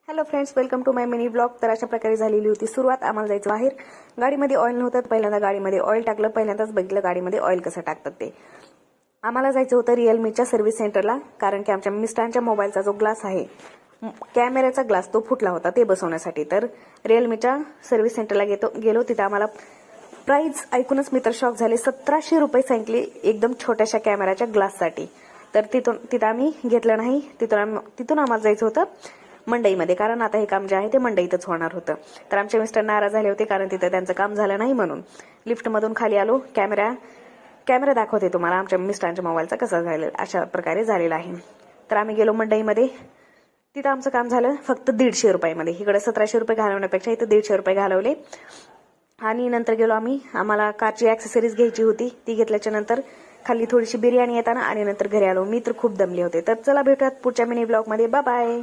Hello friends, welcome to my mini blog. तर अशा प्रकारे झालेली होती सुरुवात. आम्हाला जायचं बाहेर. गाडीमध्ये ऑइल नव्हतं. पहिल्यांदा गाडीमध्ये ऑइल टाकलं. पहिल्यांदाच बघितलं गाडीमध्ये ऑइल कसं टाकतात ते. आम्हाला जायचं होतं रिअलमीच्या सर्व्हिस सेंटरला, कारण की आमच्या मिस्टरांच्या मोबाईलचा जो ग्लास आहे, कॅमेऱ्याचा ग्लास, तो फुटला होता ते बसवण्यासाठी. तर रिअलमीच्या सर्व्हिस सेंटरला गेलो. तिथं आम्हाला प्राइस ऐकूनच मी तर शॉक झाले. 1700 रुपये सांगितले एकदम छोट्याशा कॅमेऱ्याच्या ग्लाससाठी. तर तिथं आम्ही घेतलं नाही. तिथून आम्हाला जायचं होतं मंडईमध्ये, कारण आता हे काम जे आहे ते मंडईतच होणार होतं. तर आमचे मिस्टर नाराज झाले होते, कारण तिथं त्यांचं काम झालं नाही म्हणून. लिफ्टमधून खाली आलो. कॅमेरा दाखवते तुम्हाला आमच्या मिस्टरांच्या मोबाईलचा कसा झालेला, अशा प्रकारे झालेला आहे. तर आम्ही गेलो मंडईमध्ये. तिथं आमचं काम झालं फक्त 150 रुपयामध्ये. इकडे 1700 रुपये घालवण्यापेक्षा इथं 150 रुपये घालवले. आणि नंतर गेलो आम्ही. आम्हाला कारची ऍक्सेसरीज घ्यायची होती. ती घेतल्याच्या नंतर खाली थोडीशी बिर्याणी येताना आणि नंतर घरी आलो. मी तर खूप दमले होते. तर चला भेटूयात पुढच्या मिनी ब्लॉगमध्ये. Bye bye.